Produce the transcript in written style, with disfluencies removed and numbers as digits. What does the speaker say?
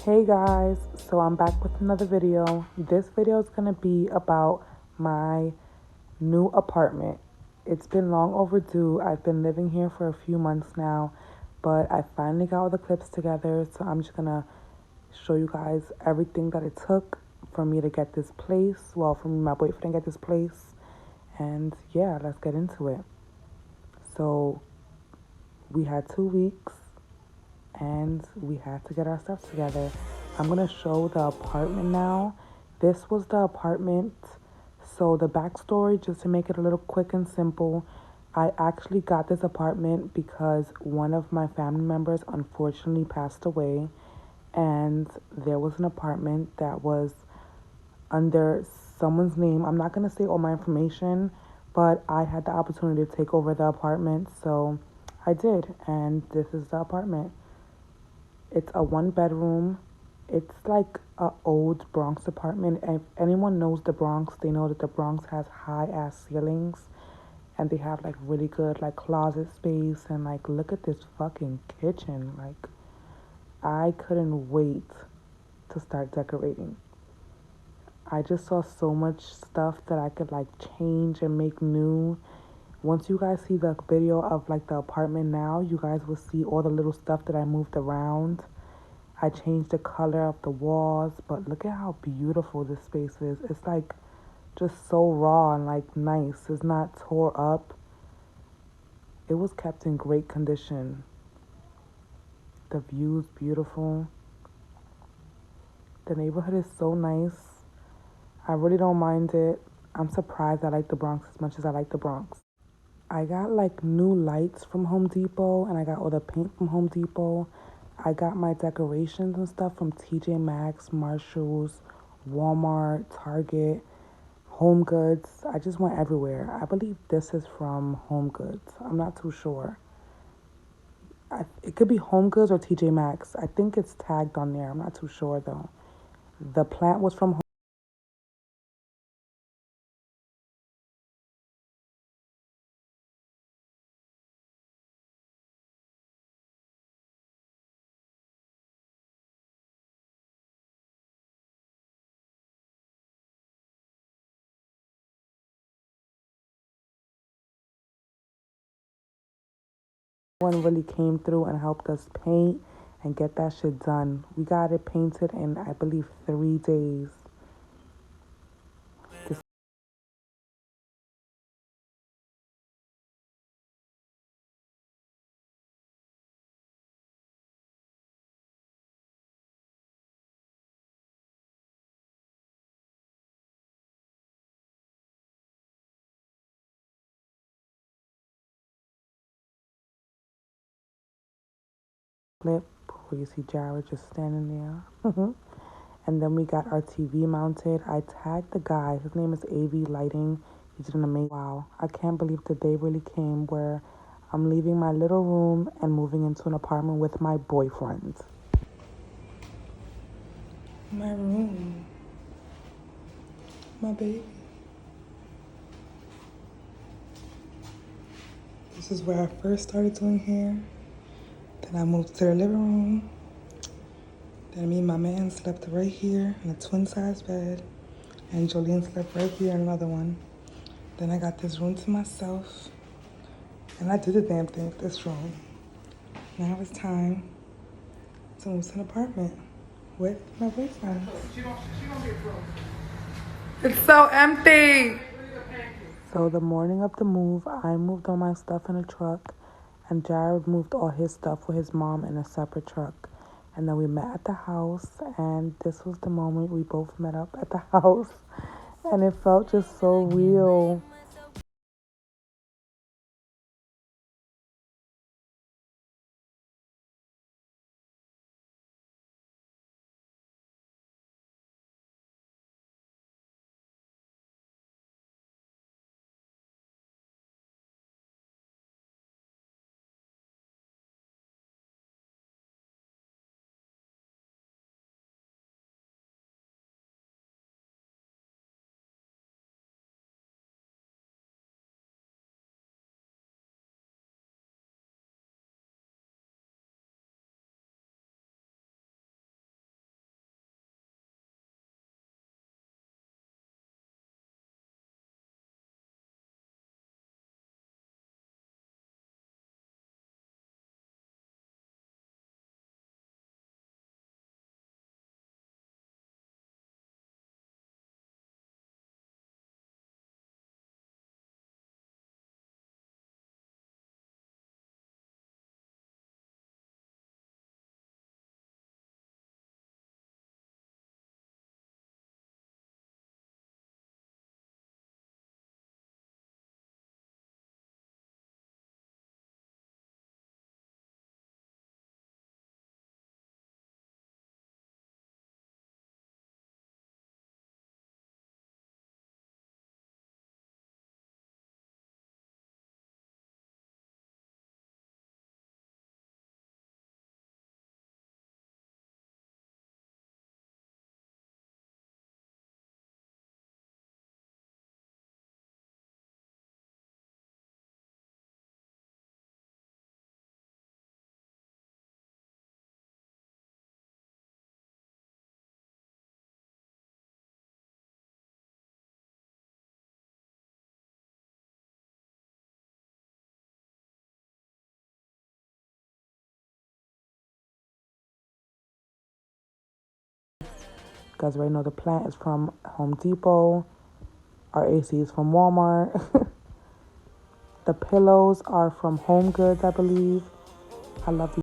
Hey guys, so I'm back with another video. This video is going to be about my new apartment. It's been long overdue. I've been living here for a few months now, but I finally got all the clips together, so I'm just going to show you guys everything that it took for me to get this place. Well, for me, my boyfriend to get this place. And yeah, let's get into it. So we had 2 weeks and we had to get our stuff together. I'm gonna show the apartment now. This was the apartment. So the backstory, just to make it a little quick and simple, I actually got this apartment because one of my family members unfortunately passed away, and there was an apartment that was under someone's name. I'm not gonna say all my information, but I had the opportunity to take over the apartment, so I did, and this is the apartment. It's a 1 bedroom. It's like a old Bronx apartment. If anyone knows the Bronx, they know that the Bronx has high ass ceilings, and they have like really good like closet space, and like look at this fucking kitchen. Like I couldn't wait to start decorating. I just saw so much stuff that I could like change and make new. Once you guys see the video of like the apartment now, you guys will see all the little stuff that I moved around. I changed the color of the walls, but look at how beautiful this space is. It's like just so raw and like nice. It's not tore up. It was kept in great condition. The view's beautiful. The neighborhood is so nice. I really don't mind it. I'm surprised I like the Bronx as much as I like the Bronx. I got like new lights from Home Depot, and I got all the paint from Home Depot. I got my decorations and stuff from TJ Maxx, Marshalls, Walmart, Target, Home Goods. I just went everywhere. I believe this is from Home Goods. I'm not too sure. It could be Home Goods or TJ Maxx. I think it's tagged on there. I'm not too sure though. The plant was from Home. One really came through and helped us paint and get that shit done. We got it painted in, I believe, 3 days. This flip where you see Jared just standing there. And then we got our TV mounted. I tagged the guy. His name is AV Lighting. He did an amazing. Wow, I can't believe the day really came where I'm leaving my little room and moving into an apartment with my boyfriend. My room. My baby. This is where I first started doing hair. Then I moved to the living room. Then me and my man slept right here in a twin-size bed. And Jolene slept right here in another one. Then I got this room to myself. And I did the damn thing with this room. Now it's time to move to an apartment with my boyfriend. It's so empty. So the morning of the move, I moved all my stuff in a truck, and Jared moved all his stuff with his mom in a separate truck. And then we met at the house, and this was the moment we both met up at the house, and it felt just so real. guys already know the plant is from Home Depot. Our AC is from Walmart. The pillows are from Home Goods, I believe. I love these